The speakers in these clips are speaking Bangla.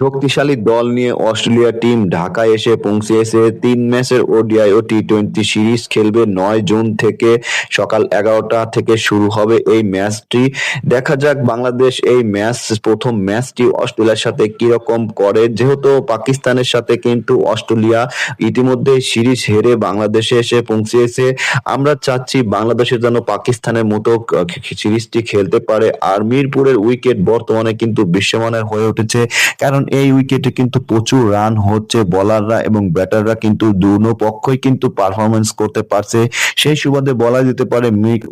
শক্তিশালী দল নিয়ে অস্ট্রেলিয়া টিম ঢাকায় এসে পৌঁছেছে। ৩ ম্যাচের ওডিআই ও টি-টোয়েন্টি সিরিজ খেলবে ৯ জুন থেকে। সকাল ১১টা থেকে শুরু হবে এই ম্যাচটি। দেখা যাক বাংলাদেশ এই প্রথম ম্যাচটি অস্ট্রেলিয়ার সাথে কিরকম করে। যেহেতু পাকিস্তানের সাথে কিন্তু অস্ট্রেলিয়া ইতিমধ্যে সিরিজ হেরে বাংলাদেশে এসে পৌঁছেছে। আমরা চাচ্ছি বাংলাদেশের যেন পাকিস্তানের মতো সিরিজটি খেলতে পারে। আর মিরপুরের উইকেট বর্তমানে কিন্তু বিশ্বমানের হয়ে উঠেছে, কারণ এই উইকেটে কিন্তু প্রচুর রান হচ্ছে। বোলাররা এবং ব্যাটাররা কিন্তু দুনো পক্ষই কিন্তু পারফরমেন্স করতে পারছে। সেই সুবাদে বলা যেতে পারে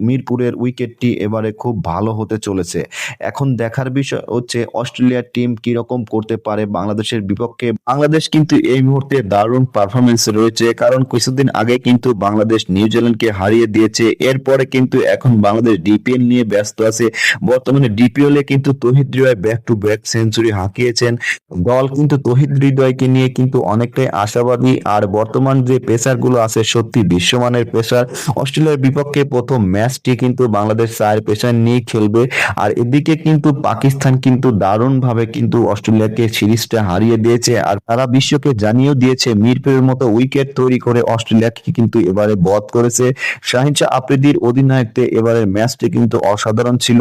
মিরপুরের উইকেটটি এবারে খুব ভালো হতে চলেছে। এখন দেখার বিষয় হচ্ছে অস্ট্রেলিয়ার টিম কিরকম করতে পারে বাংলাদেশের বিপক্ষে। বাংলাদেশ কিন্তু এই মুহূর্তে দারুণ পারফরমেন্স রয়েছে, কারণ কিছুদিন আগে কিন্তু বাংলাদেশ নিউজিল্যান্ডকে হারিয়ে দিয়েছে। এরপরে কিন্তু এখন বাংলাদেশ ডিপিএল নিয়ে ব্যস্ত আছে। বর্তমানে ডিপিএল এ কিন্তু তৌহিদ হৃদয় ব্যাক টু ব্যাক সেঞ্চুরি হাঁকিয়েছেন। দল কিন্তু তৌহিদ হৃদয়কে নিয়ে কিন্তু অনেকটাই আশাবাদী। আর বর্তমান যে পেসার গুলো আছে সত্যি বিশ্বমানের পেসার। অস্ট্রেলিয়ার বিপক্ষে প্রথম ম্যাচটি কিন্তু বাংলাদেশ 4 পেসার নিয়ে খেলবে। আর এদিকে কিন্তু পাকিস্তান কিন্তু দারুণ ভাবে কিন্তু অস্ট্রেলিয়াকে সিরিজটা হারিয়ে দিয়েছে। আর তারা বিশ্বকে জানিয়েও দিয়েছে মিরপুরের মতো উইকেট তৈরি করে অস্ট্রেলিয়াকে কিন্তু এবারে বধ করেছে। শাহিন শাহ আফ্রিদির অধিনায়কত্বে এবারের ম্যাচটি কিন্তু অসাধারণ ছিল।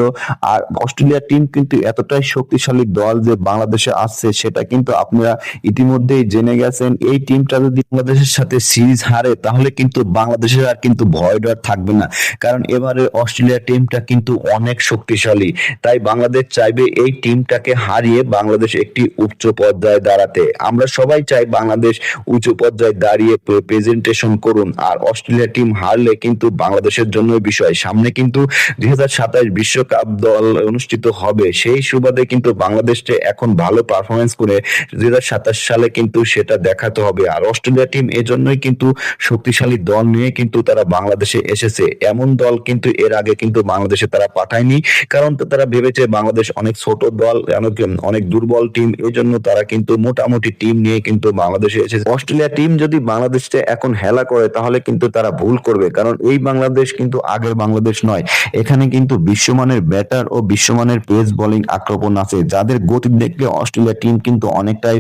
আর অস্ট্রেলিয়া টিম কিন্তু এতটাই শক্তিশালী দল যে বাংলাদেশে আসছে সেটা কিন্তু আপনারা ইতিমধ্যেই জেনে গেছেন। এই টিমটা যদি বাংলাদেশের সাথে সিরিজ হারে তাহলে কিন্তু বাংলাদেশের আর কিন্তু ভয় ডর থাকবে না, কারণ এবারে অস্ট্রেলিয়া টিমটা কিন্তু অনেক শক্তিশালী। তাই বাংলাদেশ চাইবে এই টিমটাকে হারিয়ে বাংলাদেশ একটি উচ্চ পর্যায়ে দাঁড়াতে। আমরা সবাই চাই বাংলাদেশ উঁচু পর্যায়ে দাঁড়িয়ে প্রেজেন্টেশন করুন। আর অস্ট্রেলিয়া টিম হারলে কিন্তু বাংলাদেশের জন্য বিষয়। সামনে কিন্তু 2027 বিশ্বকাপ দল অনুষ্ঠিত হবে। সেই সুবাদে কিন্তু বাংলাদেশকে এখন ভালো পারফরমেন্স করে 2027 সালে কিন্তু সেটা দেখাতে হবে। আর অস্ট্রেলিয়া টিম এজন্যই কিন্তু শক্তিশালী দল নিয়ে কিন্তু তারা বাংলাদেশে এসেছে। এমন দল কিন্তু এর আগে কিন্তু বাংলাদেশে তারা পাঠায়নি, কারণ তারা ভেবেছে বাংলাদেশ অনেক ছোট দল, অনেক দুর্বল টিম। এই জন্য তারা কিন্তু মোটামুটি টিম নিয়ে কিন্তু বাংলাদেশে এসেছে। অস্ট্রেলিয়া টিম যদি বাংলাদেশকে এখন হেলা করে তাহলে কিন্তু তারা ভুল করবে, কারণ এই বাংলাদেশ কিন্তু আগের বাংলাদেশ নয়। এখানে কিন্তু বিশ্বমানের ব্যাটার ও বিশ্বমানের পেস বোলিং আক্রমণ আছে, যাদের গতি দেখলে অস্ট্রেলিয়া টিম কিন্তু অনেকটাই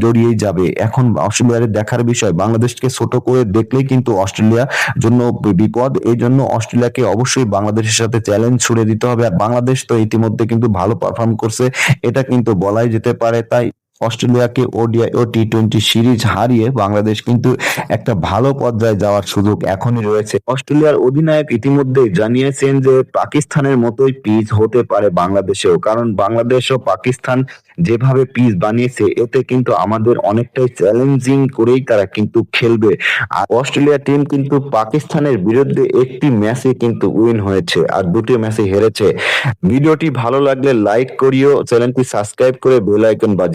দড়িয়ে যাবে। এখন অস্ট্রেলিয়ার দেখার বিষয়, বাংলাদেশকে ছোট করে দেখলেই কিন্তু অস্ট্রেলিয়ার জন্য বিপদ। এই জন্য অস্ট্রেলিয়াকে অবশ্যই বাংলাদেশের সাথে চ্যালেঞ্জ ছুড়ে দিতে হবে। আর বাংলাদেশ তো ইতিমধ্যে কিন্তু ভালো পারফর্ম করছে, এটা কিন্তু বলাই যেতে পারে। তাই অস্ট্রেলিয়াকে ওডিআই ও টি-টোয়েন্টি সিরিজ হারিয়ে বাংলাদেশ কিন্তু একটা ভালো পর্যায়ে যাওয়ার সুযোগ এখনই রয়েছে। অস্ট্রেলিয়ার অধিনায়ক ইতিমধ্যেই জানিয়েছেন যে পাকিস্তানের মতোই পিচ হতে পারে বাংলাদেশেও, কারণ বাংলাদেশ ও পাকিস্তান যেভাবে পিচ বানিয়েছে এতে কিন্তু আমাদের অনেকটাই চ্যালেঞ্জিং করেই তারা কিন্তু খেলবে। আর অস্ট্রেলিয়া টিম কিন্তু পাকিস্তানের বিরুদ্ধে একটি ম্যাচে কিন্তু উইন হয়েছে আর দুটি ম্যাচে হেরেছে। ভিডিওটি ভালো লাগলে লাইক করিও, চ্যানেলটি সাবস্ক্রাইব করে বেল আইকন বাজিয়ে